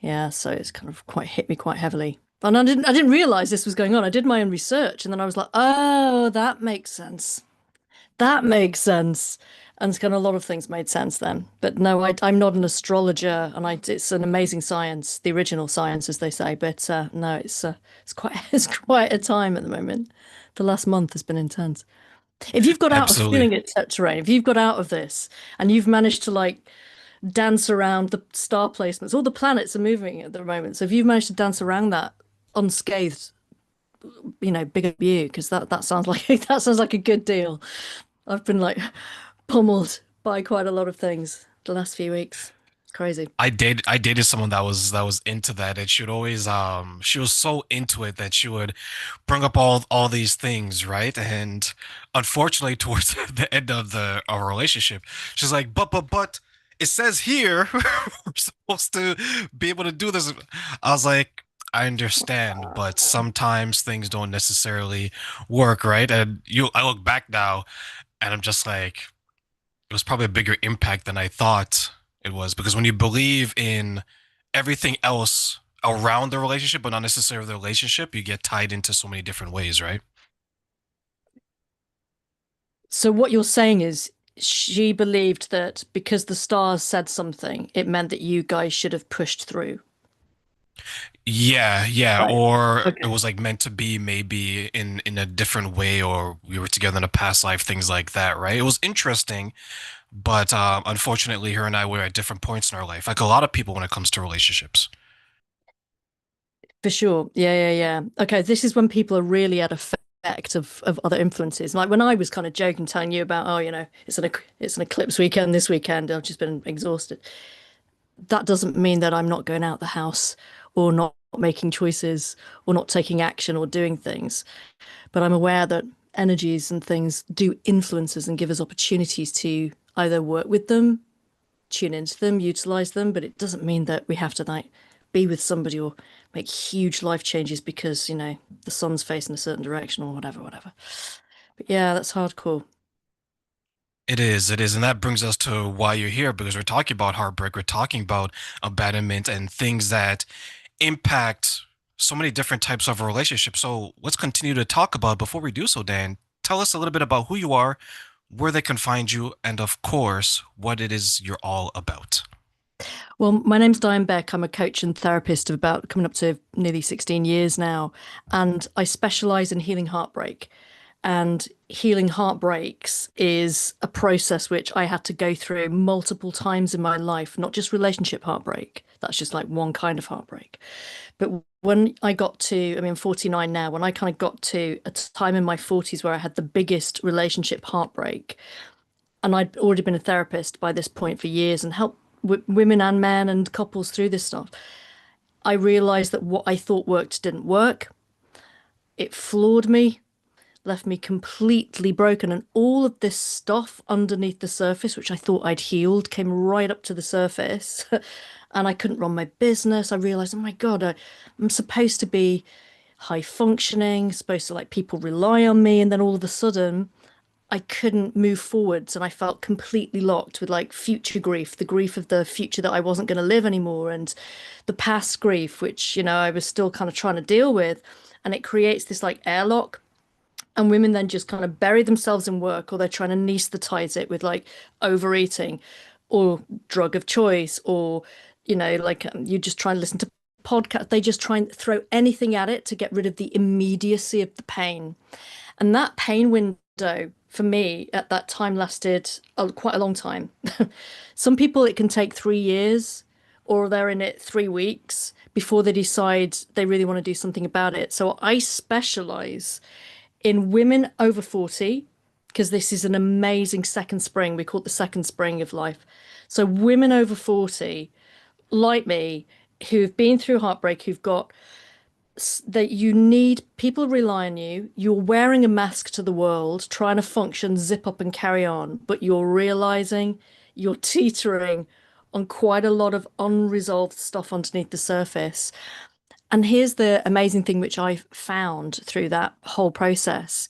Yeah, so it's kind of quite hit me quite heavily. And I didn't realize this was going on. I did my own research and then I was like, oh, that makes sense. That makes sense. And it's kind of a lot of things made sense then. But no, I'm not an astrologer, and it's an amazing science, the original science, as they say. But no, it's quite it's quite a time at the moment. The last month has been intense. If you've got out of Absolutely. feeling it, terrain, if you've got out of this and you've managed to like dance around the star placements, all the planets are moving at the moment. So if you've managed to dance around that unscathed, big up you, because that sounds like that sounds like a good deal. I've been like pummeled by quite a lot of things the last few weeks. It's crazy. I dated someone that was into that, and she would always she was so into it that she would bring up all these things, right? And unfortunately, towards the end of the our relationship, she's like, but it says here we're supposed to be able to do this. I was like, I understand, but sometimes things don't necessarily work, right? And I look back now, and I'm just like, it was probably a bigger impact than I thought it was, because when you believe in everything else around the relationship, but not necessarily the relationship, you get tied into so many different ways, right? So what you're saying is she believed that because the stars said something, it meant that you guys should have pushed through. Yeah, yeah, Right. or it Okay. was like meant to be maybe in a different way, or we were together in a past life, things like that, right? It was interesting, but unfortunately, her and I were at different points in our life, like a lot of people when it comes to relationships. For sure. Yeah, yeah, yeah. Okay, this is when people are really at effect of other influences. Like when I was kind of joking, telling you about, oh, it's an eclipse weekend this weekend. I've just been exhausted. That doesn't mean that I'm not going out the house or not making choices or not taking action or doing things. But I'm aware that energies and things do influence us and give us opportunities to either work with them, tune into them, utilize them. But it doesn't mean that we have to like be with somebody or make huge life changes because, the sun's facing a certain direction or whatever, whatever. But yeah, that's hardcore. It is, and that brings us to why you're here, because we're talking about heartbreak, we're talking about abandonment and things that impact so many different types of relationships. So let's continue to talk about. Before we do so, Dan, tell us a little bit about who you are, where they can find you, and of course, what it is you're all about. Well, my name's Diane Beck. I'm a coach and therapist of about coming up to nearly 16 years now. And I specialize in healing heartbreak. And healing heartbreaks is a process which I had to go through multiple times in my life, not just relationship heartbreak. That's just like one kind of heartbreak. But when I got to, I mean, I'm 49 now, when I kind of got to a time in my 40s where I had the biggest relationship heartbreak, and I'd already been a therapist by this point for years and helped women and men and couples through this stuff, I realized that what I thought worked didn't work. It floored me, left me completely broken. And all of this stuff underneath the surface, which I thought I'd healed, came right up to the surface. And I couldn't run my business. I realized, oh my God, I'm supposed to be high functioning, supposed to like people rely on me. And then all of a sudden, I couldn't move forwards and I felt completely locked with like future grief, the grief of the future that I wasn't going to live anymore, and the past grief, which, I was still kind of trying to deal with. And it creates this like airlock. And women then just kind of bury themselves in work, or they're trying to anesthetize it with like overeating or drug of choice, or, like you just try and listen to podcasts. They just try and throw anything at it to get rid of the immediacy of the pain. And that pain window for me at that time lasted quite a long time. Some people, it can take 3 years, or they're in it 3 weeks before they decide they really want to do something about it. So I specialize in women over 40 because this is an amazing second spring. We call it the second spring of life. So women over 40, like me, who've been through heartbreak, who've got that you need people rely on you. You're wearing a mask to the world, trying to function, zip up and carry on, but you're realizing you're teetering on quite a lot of unresolved stuff underneath the surface. And here's the amazing thing, which I found through that whole process,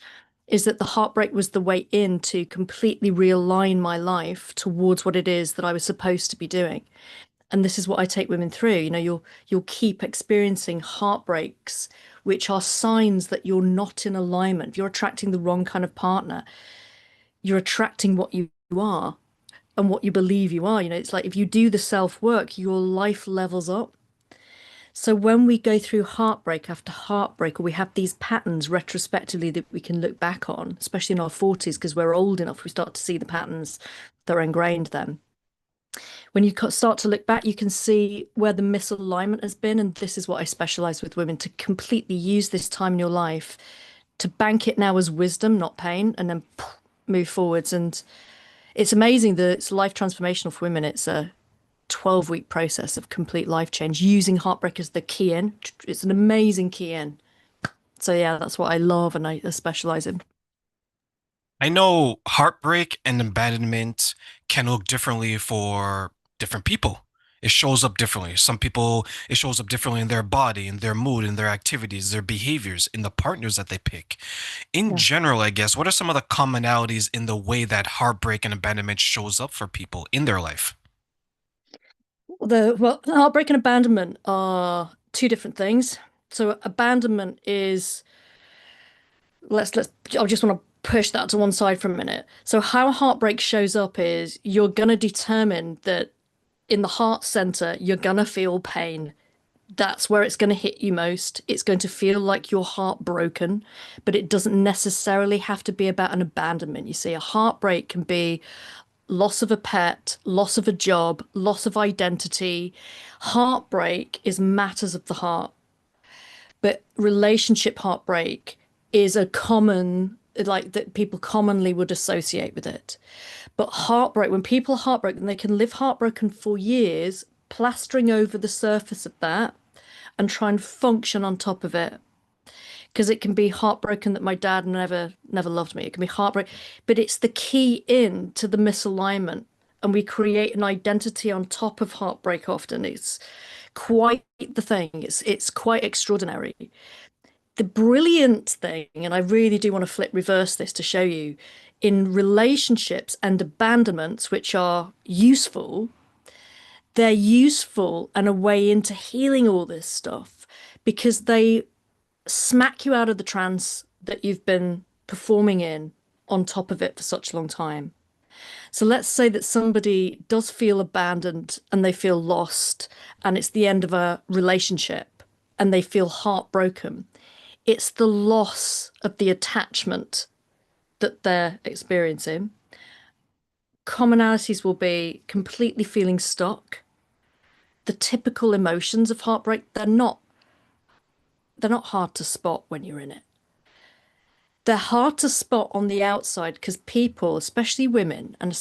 is that the heartbreak was the way in to completely realign my life towards what it is that I was supposed to be doing. And this is what I take women through. You'll keep experiencing heartbreaks, which are signs that you're not in alignment. If you're attracting the wrong kind of partner, you're attracting what you are and what you believe you are. It's like if you do the self-work, your life levels up. So when we go through heartbreak after heartbreak, or we have these patterns retrospectively that we can look back on, especially in our 40s, because we're old enough, we start to see the patterns that are ingrained then. When you start to look back, you can see where the misalignment has been. And this is what I specialize with women, to completely use this time in your life to bank it now as wisdom, not pain, and then move forwards. And it's amazing that it's life transformational for women. It's a 12-week process of complete life change using heartbreak as the key in. It's an amazing key in. So yeah, that's what I love and I specialize in. I know heartbreak and abandonment can look differently for different people. It shows up differently. Some people, it shows up differently in their body, in their mood, in their activities, their behaviors, in the partners that they pick. In Yeah. general, I guess, what are some of the commonalities in the way that heartbreak and abandonment shows up for people in their life? Heartbreak and abandonment are two different things. So abandonment is let's I just want to push that to one side for a minute. So how heartbreak shows up is you're gonna determine that in the heart center, you're gonna feel pain. That's where it's going to hit you most. It's going to feel like you're heartbroken, but it doesn't necessarily have to be about an abandonment. You see, a heartbreak can be loss of a pet, loss of a job, loss of identity. Heartbreak is matters of the heart, but relationship heartbreak is a common, like that people commonly would associate with it. But heartbreak, when people are heartbroken, they can live heartbroken for years, plastering over the surface of that and try and function on top of it. Because it can be heartbroken that my dad never loved me. It can be heartbreak, but it's the key in to the misalignment. And we create an identity on top of heartbreak often. It's quite the thing. It's quite extraordinary. The brilliant thing, and I really do want to flip reverse this to show you, in relationships and abandonments, which are useful, they're useful and a way into healing all this stuff because they smack you out of the trance that you've been performing in on top of it for such a long time. So let's say that somebody does feel abandoned and they feel lost, and it's the end of a relationship and they feel heartbroken. It's the loss of the attachment that they're experiencing. Commonalities will be completely feeling stuck. The typical emotions of heartbreak, they're not hard to spot when you're in it. They're hard to spot on the outside because people, especially women, and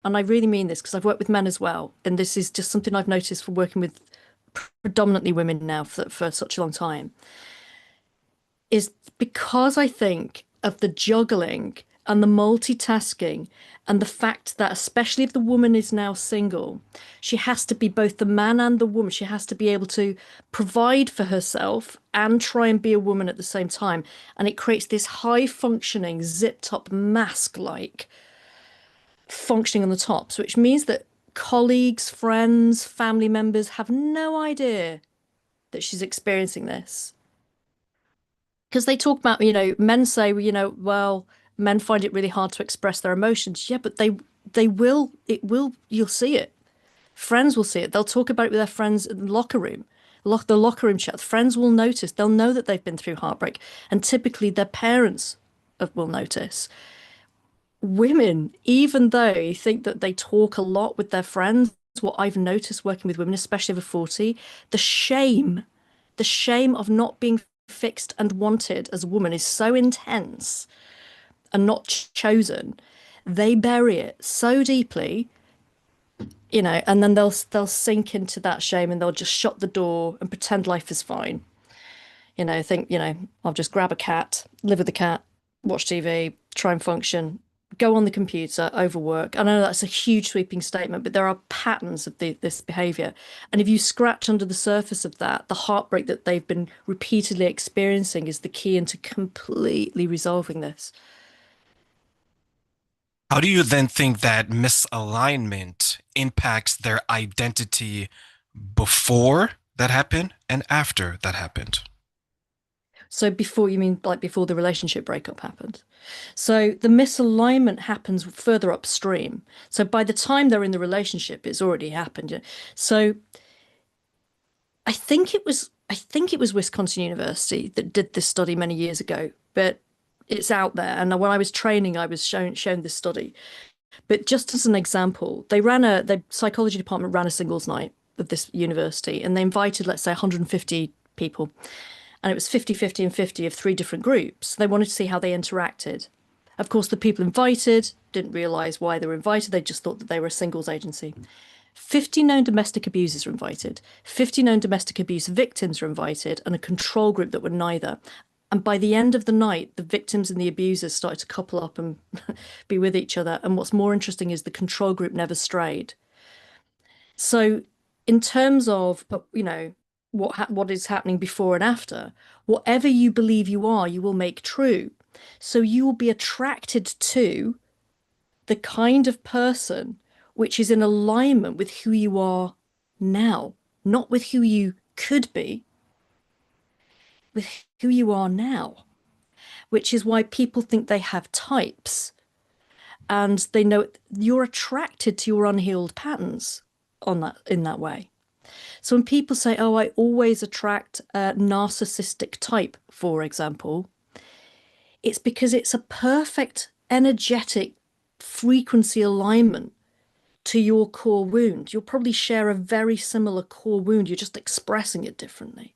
I really mean this because I've worked with men as well, and this is just something I've noticed for working with predominantly women now for such a long time, is because I think of the juggling and the multitasking and the fact that, especially if the woman is now single, she has to be both the man and the woman. She has to be able to provide for herself and try and be a woman at the same time. And it creates this high functioning, zipped up mask like functioning on the tops, which means that colleagues, friends, family members have no idea that she's experiencing this. Because they talk about, men say, well, men find it really hard to express their emotions. Yeah, but they will, you'll see it. Friends will see it. They'll talk about it with their friends in the locker room, the locker room chat. Friends will notice. They'll know that they've been through heartbreak, and typically their parents will notice. Women, even though you think that they talk a lot with their friends, what I've noticed working with women, especially over 40, the shame, the shame of not being fixed and wanted as a woman is so intense and not chosen. They bury it so deeply, and then they'll sink into that shame and they'll just shut the door and pretend life is fine. Think, I'll just grab a cat, live with the cat, watch TV, try and function, go on the computer, overwork. I know that's a huge sweeping statement, but there are patterns of this behavior. And if you scratch under the surface of that, the heartbreak that they've been repeatedly experiencing is the key into completely resolving this. How do you then think that misalignment impacts their identity before that happened and after that happened? So before, you mean like before the relationship breakup happened? So the misalignment happens further upstream. So by the time they're in the relationship, it's already happened. Yeah. So I think it was Wisconsin University that did this study many years ago, but it's out there. And when I was training, I was shown this study. But just as an example, the psychology department ran a singles night of this university, and they invited, let's say, 150 people. And it was 50, 50, and 50 of three different groups. They wanted to see how they interacted. Of course, the people invited didn't realize why they were invited. They just thought that they were a singles agency. 50 known domestic abusers were invited, 50 known domestic abuse victims were invited, and a control group that were neither. And by the end of the night, the victims and the abusers started to couple up and be with each other. And what's more interesting is the control group never strayed. So, in terms of, what is happening before and after, whatever you believe you are, you will make true. So you will be attracted to the kind of person which is in alignment with who you are now, not with who you could be, with who you are now, which is why people think they have types and they know you're attracted to your unhealed patterns on that in that way. So when people say, "Oh, I always attract a narcissistic type," for example, it's because it's a perfect energetic frequency alignment to your core wound. You'll probably share a very similar core wound, you're just expressing it differently.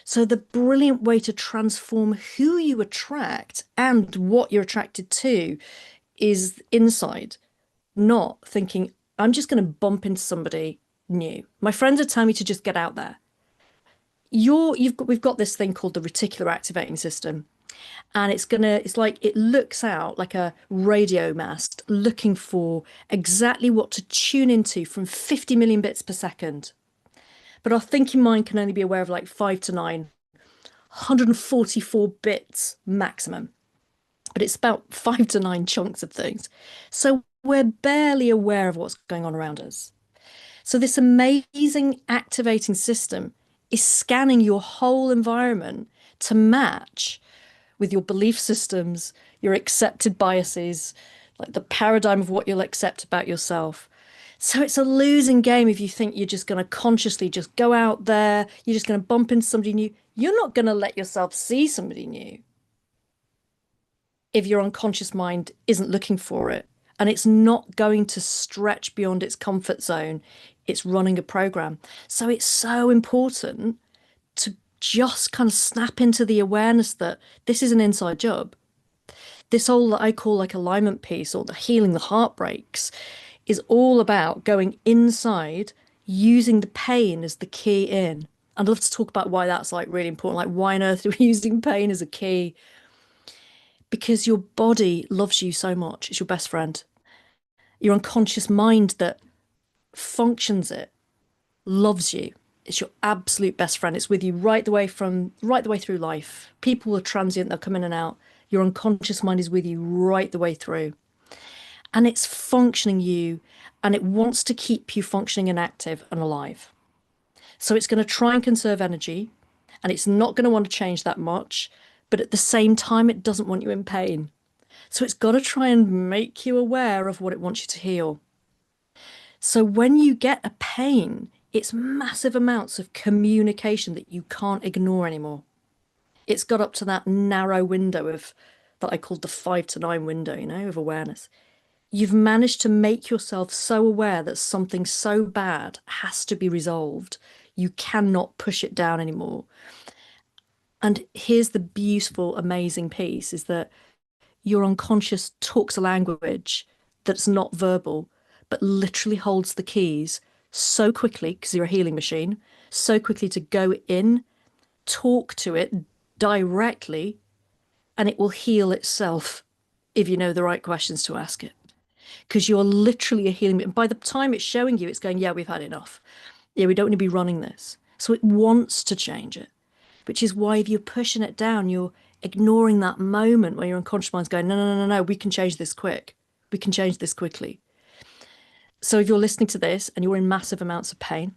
So, the brilliant way to transform who you attract and what you're attracted to is inside, not thinking, I'm just going to bump into somebody new. My friends are telling me to just get out there. We've got this thing called the reticular activating system, and it's like it looks out like a radio mast looking for exactly what to tune into from 50 million bits per second. But our thinking mind can only be aware of like 5 to 9, 144 bits maximum. But it's about 5 to 9 chunks of things. So we're barely aware of what's going on around us. So this amazing activating system is scanning your whole environment to match with your belief systems, your accepted biases, like the paradigm of what you'll accept about yourself. So it's a losing game if you think you're just going to consciously just go out there, you're just going to bump into somebody new. You're not going to let yourself see somebody new if your unconscious mind isn't looking for it. And it's not going to stretch beyond its comfort zone. It's running a program. So it's so important to just kind of snap into the awareness that this is an inside job. This whole that I call like alignment piece or the healing the heartbreaks is all about going inside, using the pain as the key in. I'd love to talk about why that's like really important. Like, why on earth are we using pain as a key? Because your body loves you so much. It's your best friend. Your unconscious mind that functions it loves you. It's your absolute best friend. It's with you right the way through life. People are transient, they'll come in and out. Your unconscious mind is with you right the way through. And it's functioning you and it wants to keep you functioning and active and alive. So it's going to try and conserve energy and it's not going to want to change that much. But at the same time, it doesn't want you in pain. So it's got to try and make you aware of what it wants you to heal. So when you get a pain, it's massive amounts of communication that you can't ignore anymore. It's got up to that narrow window of that I called the 5 to 9 window, of awareness. You've managed to make yourself so aware that something so bad has to be resolved. You cannot push it down anymore. And here's the beautiful, amazing piece is that your unconscious talks a language that's not verbal, but literally holds the keys so quickly, because you're a healing machine, so quickly to go in, talk to it directly, and it will heal itself if you know the right questions to ask it. Because you're literally a healing. And by the time it's showing you, it's going, yeah, we've had enough. Yeah, we don't want to be running this. So it wants to change it, which is why if you're pushing it down, you're ignoring that moment where your unconscious mind's going, no, no, no, no, no, we can change this quick. We can change this quickly. So if you're listening to this and you're in massive amounts of pain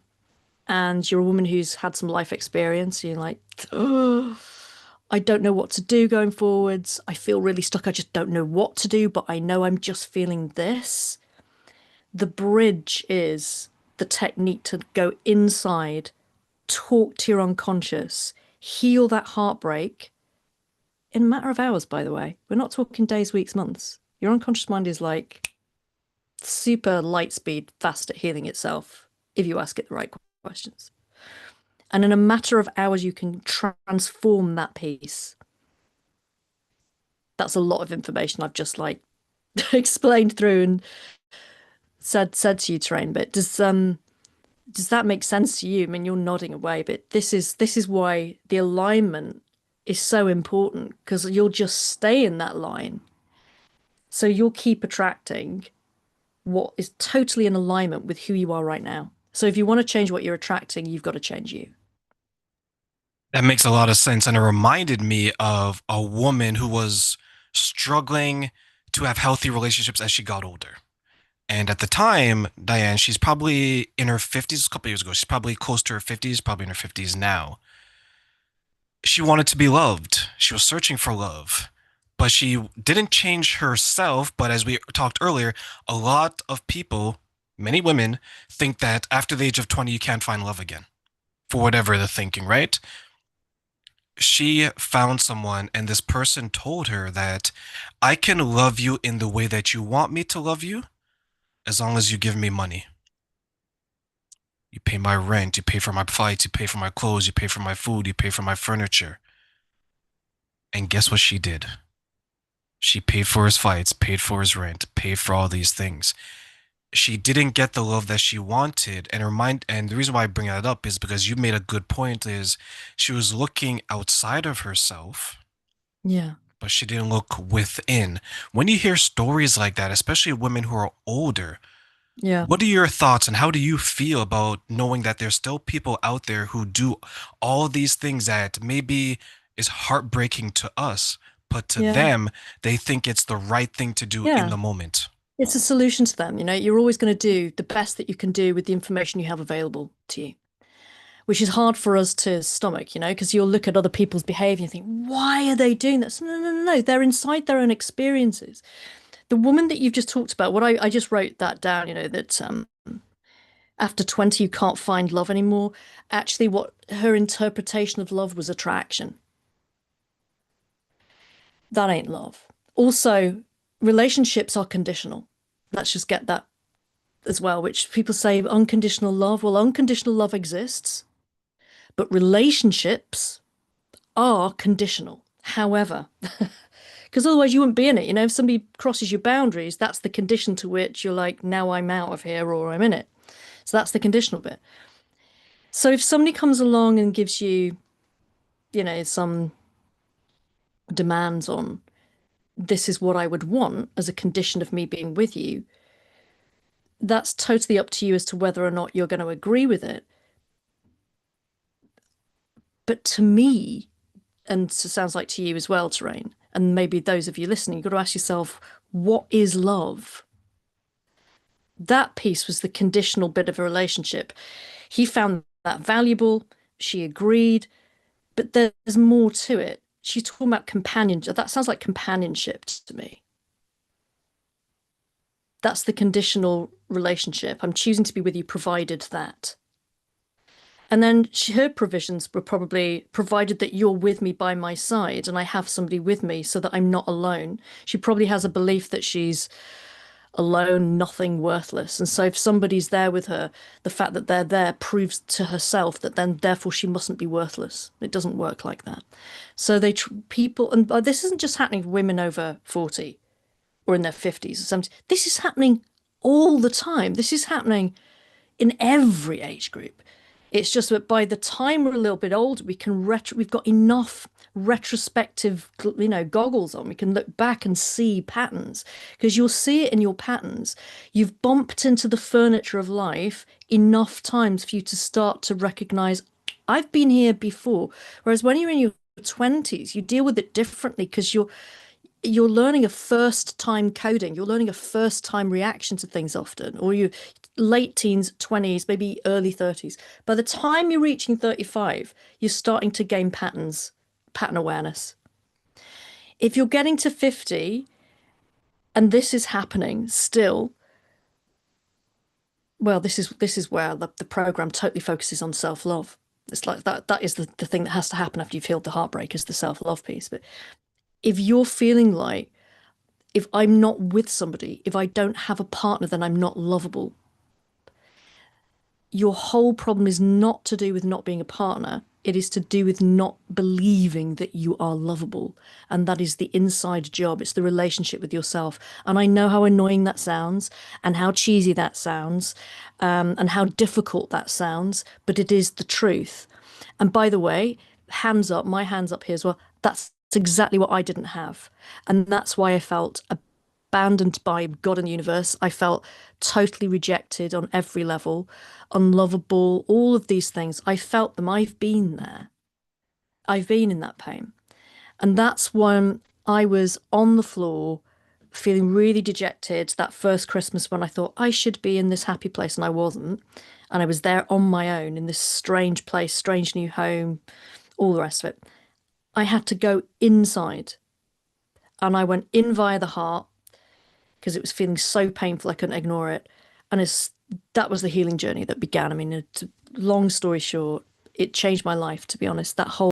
and you're a woman who's had some life experience, you're like, oh, I don't know what to do going forwards. I feel really stuck. I just don't know what to do, but I know I'm just feeling this. The bridge is the technique to go inside, talk to your unconscious, heal that heartbreak in a matter of hours, by the way. We're not talking days, weeks, months. Your unconscious mind is like super light speed, fast at healing itself if you ask it the right questions. And in a matter of hours, you can transform that piece. That's a lot of information I've just like explained through and said to you, Train. But does that make sense to you? I mean, you're nodding away, but this is why the alignment is so important because you'll just stay in that line. So you'll keep attracting what is totally in alignment with who you are right now. So if you want to change what you're attracting, you've got to change you. That makes a lot of sense. And it reminded me of a woman who was struggling to have healthy relationships as she got older. And at the time, Diane, she's probably in her 50s a couple years ago. She's probably close to her 50s, probably in her 50s now. She wanted to be loved. She was searching for love, but she didn't change herself. But as we talked earlier, a lot of people, many women, think that after the age of 20, you can't find love again for whatever they're thinking, right? She found someone, and this person told her that I can love you in the way that you want me to love you as long as you give me money. You pay my rent, you pay for my flights, you pay for my clothes, you pay for my food, you pay for my furniture. And guess what she did? She paid for his flights, paid for his rent, paid for all these things. She didn't get the love that she wanted. And the reason why I bring that up is because you made a good point is she was looking outside of herself, Yeah. but she didn't look within. When you hear stories like that, especially women who are older, Yeah. what are your thoughts and how do you feel about knowing that there's still people out there who do all these things that maybe is heartbreaking to us, but to Yeah. them, they think it's the right thing to do in Yeah. the moment? It's a solution to them. You're always going to do the best that you can do with the information you have available to you, which is hard for us to stomach, because you'll look at other people's behavior and think, why are they doing this? No, no, no, no. They're inside their own experiences. The woman that you've just talked about, what I just wrote that down, that after 20, you can't find love anymore. Actually, what her interpretation of love was attraction. That ain't love. Also, relationships are conditional. Let's just get that as well, which people say unconditional love. Well, unconditional love exists, but relationships are conditional. However, because otherwise you wouldn't be in it. If somebody crosses your boundaries, that's the condition to which you're like, now I'm out of here or I'm in it. So that's the conditional bit. So if somebody comes along and gives you, some demands on this is what I would want as a condition of me being with you, that's totally up to you as to whether or not you're going to agree with it. But to me, and it sounds like to you as well, Terrain, and maybe those of you listening, you've got to ask yourself, what is love? That piece was the conditional bit of a relationship. He found that valuable. She agreed, but there's more to it. She's talking about companionship. That sounds like companionship to me. That's the conditional relationship. I'm choosing to be with you provided that. And then her provisions were probably provided that you're with me by my side and I have somebody with me so that I'm not alone. She probably has a belief that she's alone, nothing, worthless. And so if somebody's there with her, the fact that they're there proves to herself that then therefore she mustn't be worthless. It doesn't work like that. So people, and this isn't just happening for women over 40 or in their 50s or 70s. This is happening all the time. This is happening in every age group. It's just that by the time we're a little bit older, we've got enough retrospective, goggles on. We can look back and see patterns because you'll see it in your patterns. You've bumped into the furniture of life enough times for you to start to recognize, I've been here before. Whereas when you're in your 20s, you deal with it differently because you're learning a first time coding, you're learning a first time reaction to things often, or you late teens, 20s, maybe early 30s. By the time you're reaching 35, you're starting to gain patterns, pattern awareness. If you're getting to 50 and this is happening still, well, this is where the program totally focuses on self-love. It's like that is the thing that has to happen after you've healed the heartbreak is the self-love piece. But if you're feeling like if I'm not with somebody, if I don't have a partner, then I'm not lovable. Your whole problem is not to do with not being a partner. It is to do with not believing that you are lovable. And that is the inside job. It's the relationship with yourself. And I know how annoying that sounds and how cheesy that sounds, and how difficult that sounds, but it is the truth. And by the way, hands up, my hands up here as well. That's exactly what I didn't have. And that's why I felt abandoned by God and the universe. I felt totally rejected on every level, unlovable, all of these things. I felt them. I've been there. I've been in that pain. And that's when I was on the floor feeling really dejected that first Christmas when I thought I should be in this happy place and I wasn't. And I was there on my own in this strange place, strange new home, all the rest of it. I had to go inside and I went in via the heart because it was feeling so painful I couldn't ignore it. And that was the healing journey that began. I mean, long story short, it changed my life, to be honest. That whole